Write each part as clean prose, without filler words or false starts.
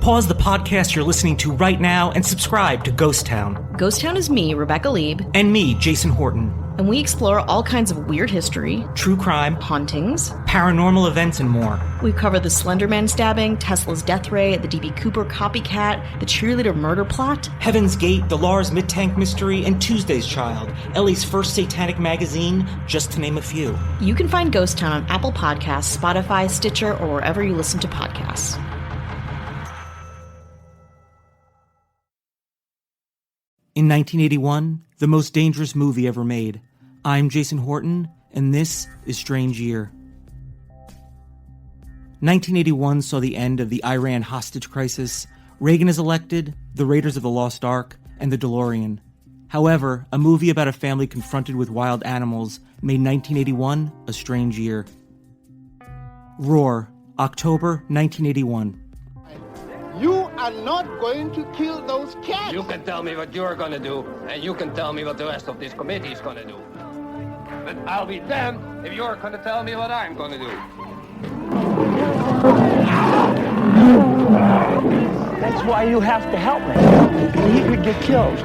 Pause the podcast you're listening to right now and subscribe to Ghost Town. Ghost Town is me, Rebecca Lieb. And me, Jason Horton. And we explore all kinds of weird history, true crime, hauntings, paranormal events, and more. We cover the Slender Man stabbing, Tesla's death ray, the D.B. Cooper copycat, the cheerleader murder plot, Heaven's Gate, the Lars Midtank mystery, and Tuesday's Child, Ellie's first satanic magazine, just to name a few. You can find Ghost Town on Apple Podcasts, Spotify, Stitcher, or wherever you listen to podcasts. In 1981, the most dangerous movie ever made. I'm Jason Horton, and this is Strange Year. 1981 saw the end of the Iran hostage crisis. Reagan is elected, the Raiders of the Lost Ark, and the DeLorean. However, a movie about a family confronted with wild animals made 1981 a strange year. Roar, October 1981. You are not going to kill those cats. You can tell me what you're going to do, and you can tell me what the rest of this committee is going to do. But I'll be damned if you're going to tell me what I'm going to do. That's why you have to help me. He could get killed.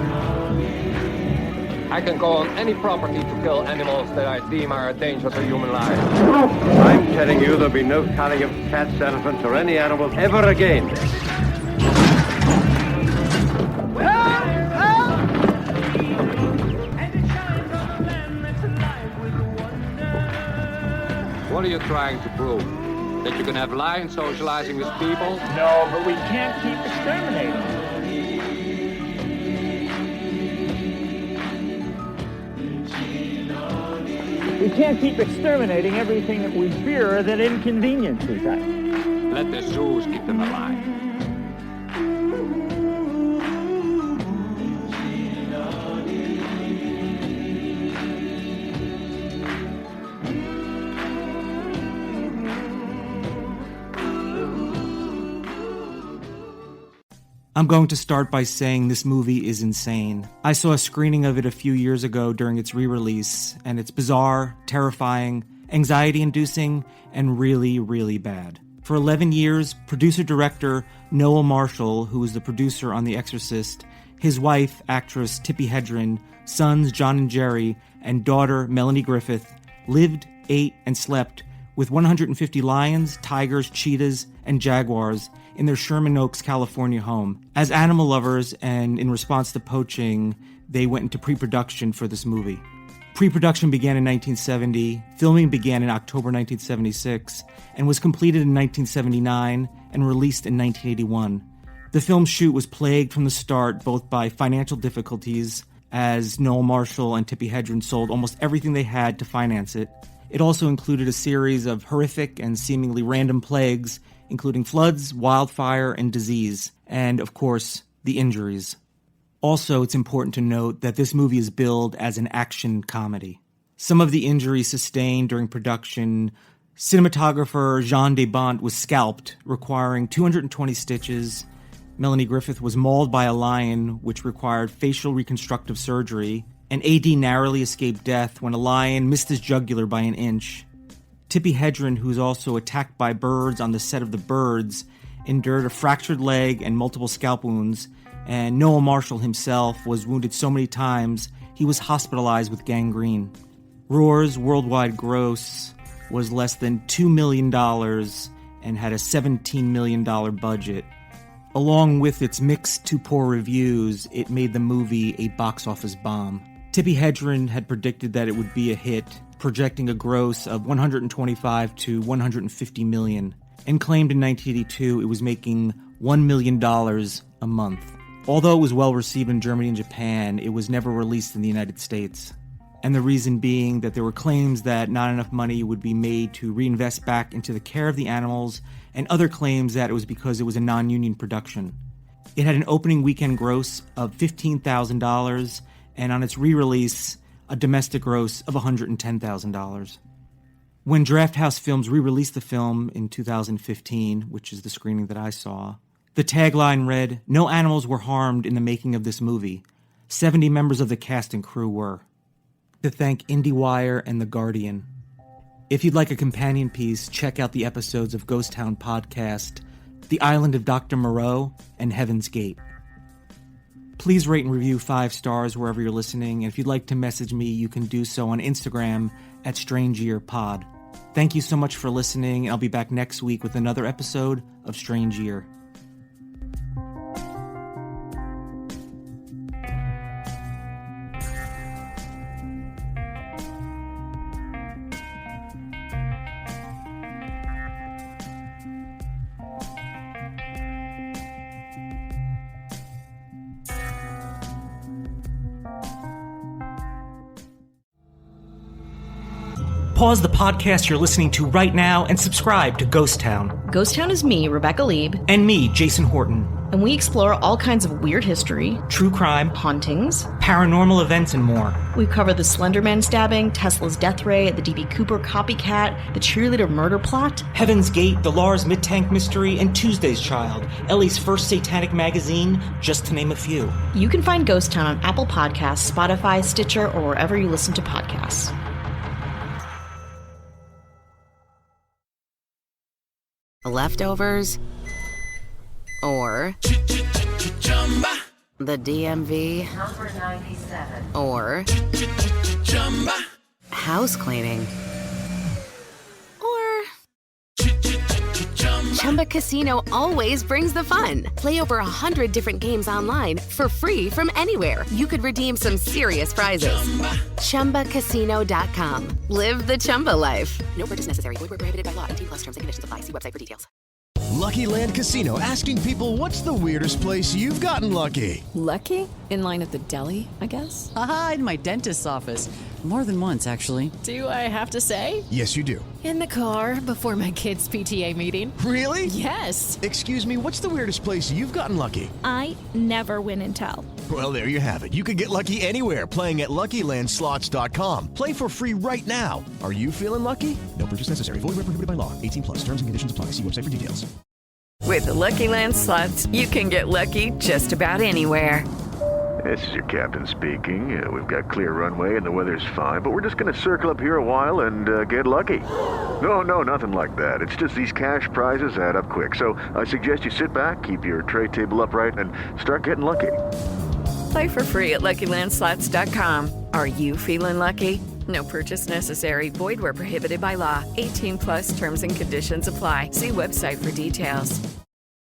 I can go on any property to kill animals that I deem are a danger to human life. I'm telling you there'll be no culling of cats, elephants, or any animals ever again. What are you trying to prove? That you can have lions socializing with people? No, but we can't keep exterminating. We can't keep exterminating everything that we fear that inconveniences us. Let the zoos keep them alive. I'm going to start by saying this movie is insane. I saw a screening of it a few years ago during its re-release, and it's bizarre, terrifying, anxiety-inducing, and really, really bad. For 11 years, producer-director Noel Marshall, who was the producer on The Exorcist, his wife, actress Tippi Hedren, sons John and Jerry, and daughter Melanie Griffith lived, ate, and slept with 150 lions, tigers, cheetahs, and jaguars in their Sherman Oaks, California home. As animal lovers and in response to poaching, they went into pre-production for this movie. Pre-production began in 1970, filming began in October 1976, and was completed in 1979 and released in 1981. The film shoot was plagued from the start both by financial difficulties, as Noel Marshall and Tippi Hedren sold almost everything they had to finance it. It also included a series of horrific and seemingly random plagues, including floods, wildfire, and disease, and, of course, the injuries. Also, it's important to note that this movie is billed as an action comedy. Some of the injuries sustained during production, cinematographer Jean Desbont was scalped, requiring 220 stitches. Melanie Griffith was mauled by a lion, which required facial reconstructive surgery, and A.D. narrowly escaped death when a lion missed his jugular by an inch. Tippi Hedren, who's also attacked by birds on the set of The Birds, endured a fractured leg and multiple scalp wounds, and Noel Marshall himself was wounded so many times he was hospitalized with gangrene. Roar's worldwide gross was less than $2 million and had a $17 million budget. Along with its mixed to poor reviews, it made the movie a box office bomb. Tippi Hedren had predicted that it would be a hit, projecting a gross of $125 to $150 million, and claimed in 1982 it was making $1 million a month. Although it was well received in Germany and Japan, it was never released in the United States. And the reason being that there were claims that not enough money would be made to reinvest back into the care of the animals, and other claims that it was because it was a non-union production. It had an opening weekend gross of $15,000, and on its re-release, a domestic gross of $110,000. When Drafthouse Films re-released the film in 2015, which is the screening that I saw, the tagline read, "No animals were harmed in the making of this movie. 70 members of the cast and crew were." To thank IndieWire and The Guardian. If you'd like a companion piece, check out the episodes of Ghost Town Podcast, The Island of Dr. Moreau, and Heaven's Gate. Please rate and review 5 stars wherever you're listening, and if you'd like to message me, you can do so on Instagram at StrangeYearPod. Thank you so much for listening, and I'll be back next week with another episode of Strange Year. Pause the podcast you're listening to right now and subscribe to Ghost Town. Ghost Town is me, Rebecca Lieb. And me, Jason Horton. And we explore all kinds of weird history, true crime, hauntings, paranormal events, and more. We cover the Slender Man stabbing, Tesla's death ray, the D.B. Cooper copycat, the cheerleader murder plot, Heaven's Gate, the Lars Midtank mystery, and Tuesday's Child, Ellie's first satanic magazine, just to name a few. You can find Ghost Town on Apple Podcasts, Spotify, Stitcher, or wherever you listen to podcasts. Leftovers, or the DMV, number 97, or house cleaning, or Chumba Casino always brings the fun. Play over 100 different games online for free from anywhere. You could redeem some serious prizes. ChumbaCasino.com. Live the Chumba life. No purchase necessary. Void where prohibited by law. 18+ terms and conditions apply. See website for details. Lucky Land Casino, asking people, what's the weirdest place you've gotten lucky? Lucky? In line at the deli, I guess? Aha, in my dentist's office. More than once, actually. Do I have to say? Yes, you do. In the car before my kids' PTA meeting. Really? Yes. Excuse me, what's the weirdest place you've gotten lucky? I never win and tell. Well, there you have it. You can get lucky anywhere, playing at LuckyLandSlots.com. Play for free right now. Are you feeling lucky? No purchase necessary. Void where prohibited by law. 18+. Terms and conditions apply. See website for details. With the Lucky Land Slots, you can get lucky just about anywhere. This is your captain speaking. We've got clear runway and the weather's fine, but we're just going to circle up here a while and get lucky. No, nothing like that. It's just these cash prizes add up quick. So I suggest you sit back, keep your tray table upright, and start getting lucky. Play for free at LuckyLandSlots.com. Are you feeling lucky? No purchase necessary. Void where prohibited by law. 18+ terms and conditions apply. See website for details.